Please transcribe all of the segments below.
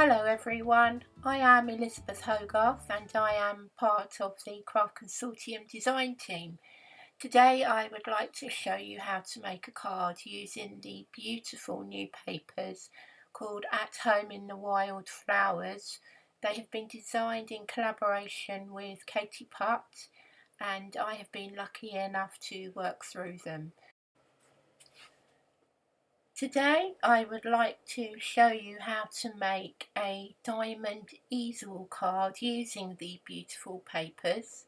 Hello everyone, I am Elisabeth Hogarth and I am part of the Craft Consortium design team. Today I would like to show you how to make a card using the beautiful new papers called At Home in the Wildflowers. They have been designed in collaboration with Katie Putt and I have been lucky enough to work through them. Today I would like to show you how to make a diamond easel card using the beautiful papers.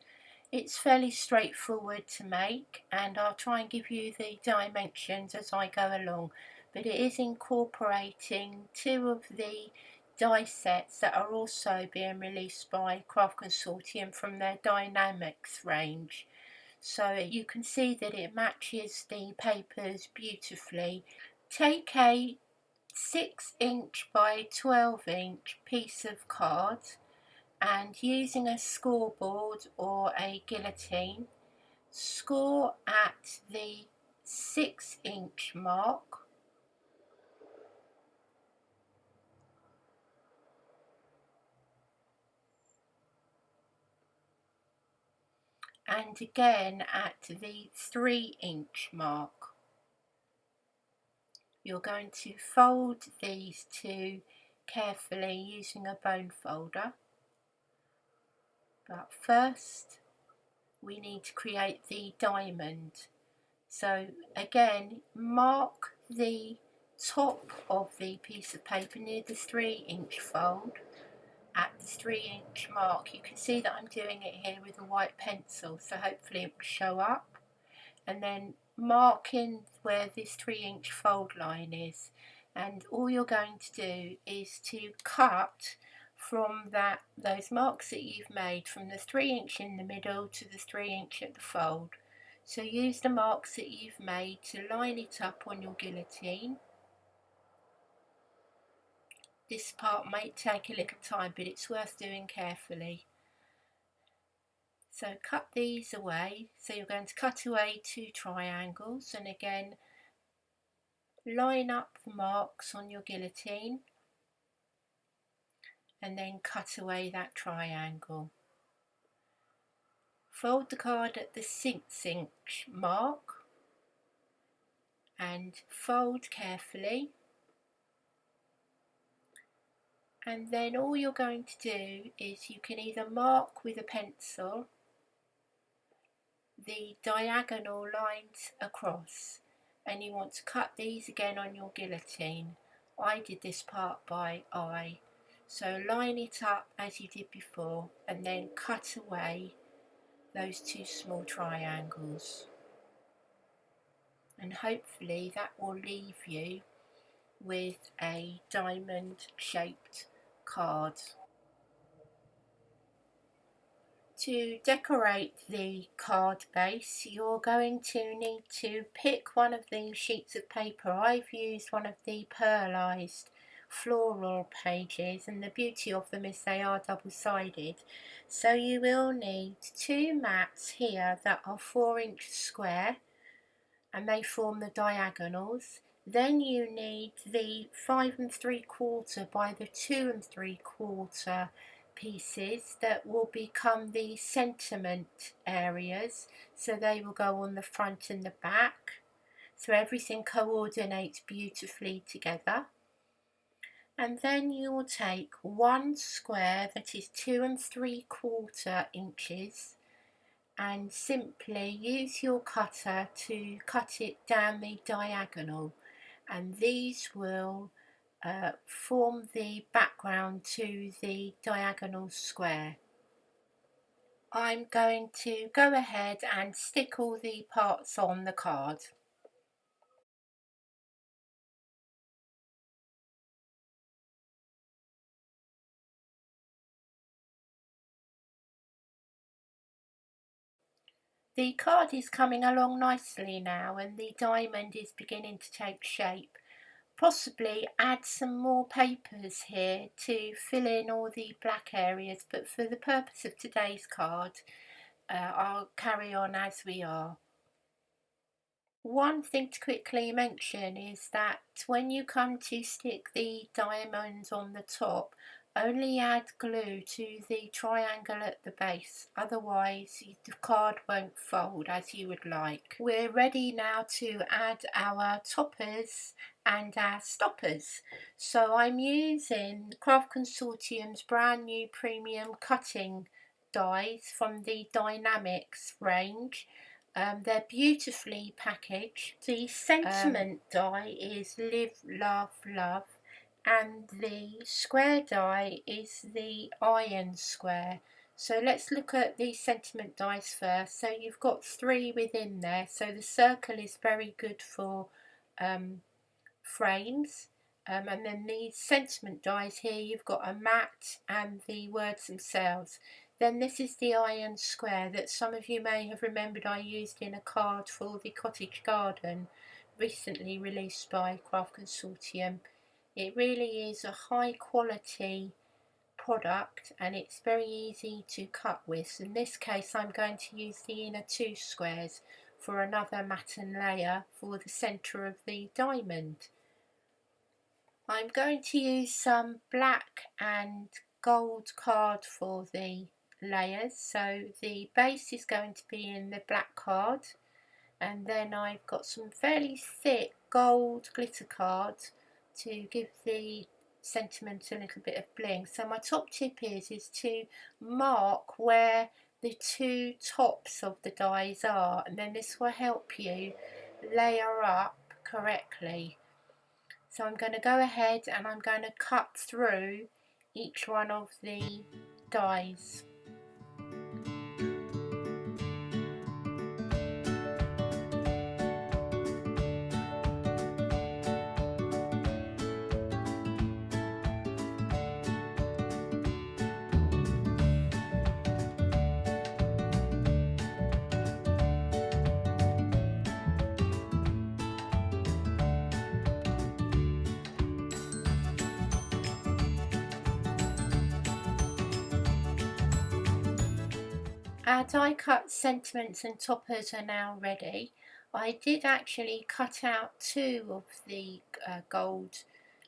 It's fairly straightforward to make and I'll try and give you the dimensions as I go along, but it is incorporating two of the die sets that are also being released by Craft Consortium from their Dynamics range. So you can see that it matches the papers beautifully. Take a 6" by 12" piece of card and using a scoreboard or a guillotine, score at the 6" mark and again at the 3" mark. You're going to fold these two carefully using a bone folder. But first we need to create the diamond. So again, mark the top of the piece of paper near the 3" fold. At the 3" mark, you can see that I'm doing it here with a white pencil, so hopefully it will show up. And then marking where this 3" fold line is, and all you're going to do is to cut from those marks that you've made from the 3" in the middle to the 3" at the fold. So use the marks that you've made to line it up on your guillotine. This part may take a little time, but it's worth doing carefully. So cut these away. So you're going to cut away 2 triangles and again line up the marks on your guillotine and then cut away that triangle. Fold the card at the 6" mark and fold carefully, and then all you're going to do is you can either mark with a pencil the diagonal lines across, and you want to cut these again on your guillotine. I did this part by eye, so line it up as you did before and then cut away those 2 small triangles, and hopefully that will leave you with a diamond shaped card. To decorate the card base, you're going to need to pick one of these sheets of paper. I've used one of the pearlized floral pages, and the beauty of them is they are double-sided. So you will need 2 mats here that are 4" square and they form the diagonals. Then you need the 5 3/4 by the 2 3/4 pieces that will become the sentiment areas, so they will go on the front and the back, so everything coordinates beautifully together. And then you will take 1 square that is 2 3/4 inches and simply use your cutter to cut it down the diagonal, and these will form the background to the diagonal square. I'm going to go ahead and stick all the parts on the card. The card is coming along nicely now and the diamond is beginning to take shape. Possibly add some more papers here to fill in all the black areas, but for the purpose of today's card I'll carry on as we are. One thing to quickly mention is that when you come to stick the diamonds on the top, only add glue to the triangle at the base, otherwise the card won't fold as you would like. We're ready now to add our toppers and our stoppers. So I'm using Craft Consortium's brand new premium cutting dies from the Dynamics range. They're beautifully packaged. The sentiment die is Live, Laugh, Love, and the square die is the iron square. So let's look at the sentiment dies first. So you've got 3 within there. So the circle is very good for frames. And then these sentiment dies here, you've got a mat and the words themselves. Then this is the iron square that some of you may have remembered I used in a card for the cottage garden, recently released by Craft Consortium. It really is a high quality product and it's very easy to cut with. In this case I'm going to use the inner 2 squares for another matten layer for the centre of the diamond. I'm going to use some black and gold card for the layers. So the base is going to be in the black card, and then I've got some fairly thick gold glitter card to give the sentiment a little bit of bling. So my top tip is to mark where the 2 tops of the dies are, and then this will help you layer up correctly. So I'm going to go ahead and I'm going to cut through each one of the dies. Our die cut sentiments and toppers are now ready. I did actually cut out 2 of the gold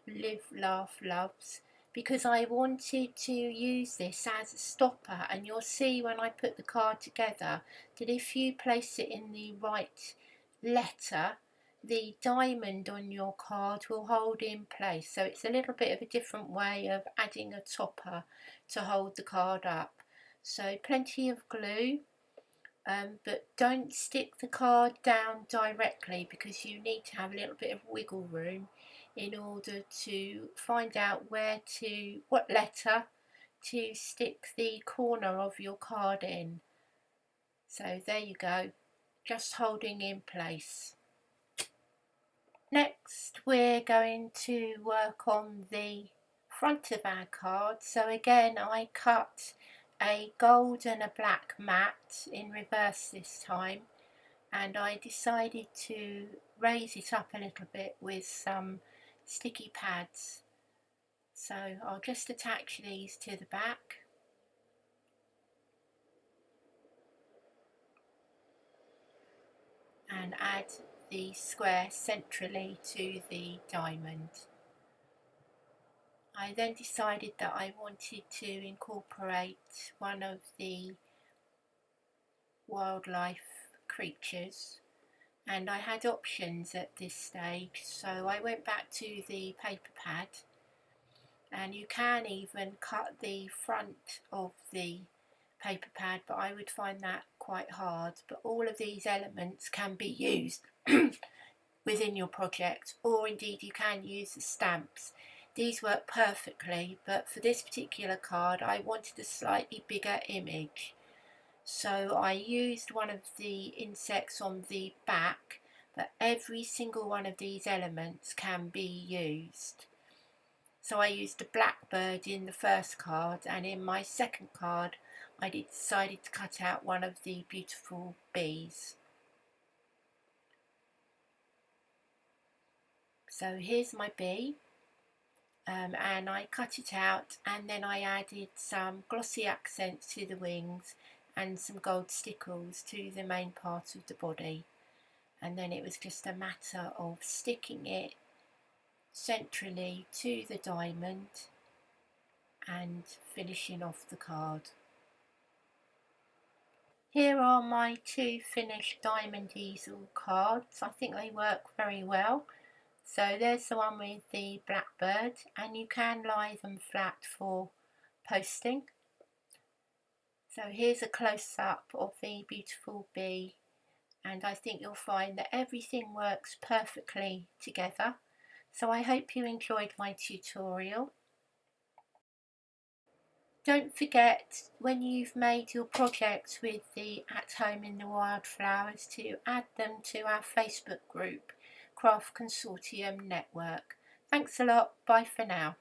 Live, Laugh, Loves because I wanted to use this as a stopper, and you'll see when I put the card together that if you place it in the right letter, the diamond on your card will hold in place. So it's a little bit of a different way of adding a topper to hold the card up. So plenty of glue, but don't stick the card down directly because you need to have a little bit of wiggle room in order to find out what letter to stick the corner of your card in. So there you go, just holding in place. Next we're going to work on the front of our card. So again I cut a gold and a black mat in reverse this time, and I decided to raise it up a little bit with some sticky pads. So I'll just attach these to the back. And add the square centrally to the diamond. I then decided that I wanted to incorporate one of the wildlife creatures, and I had options at this stage, so I went back to the paper pad, and you can even cut the front of the paper pad, but I would find that quite hard. But all of these elements can be used within your project, or indeed you can use the stamps. These work perfectly, but for this particular card I wanted a slightly bigger image, so I used one of the insects on the back, but every single one of these elements can be used. So I used a blackbird in the first card, and in my second card I decided to cut out one of the beautiful bees. So here's my bee, and I cut it out, and then I added some glossy accents to the wings and some gold stickles to the main part of the body. and then it was just a matter of sticking it centrally to the diamond and finishing off the card. Here are my two finished diamond easel cards. I think they work very well. So there's the one with the blackbird, and you can lie them flat for posting. So here's a close-up of the beautiful bee, and I think you'll find that everything works perfectly together. So I hope you enjoyed my tutorial. Don't forget, when you've made your projects with the At Home in the Wildflowers, to add them to our Facebook group, Craft Consortium Network. Thanks a lot. Bye for now.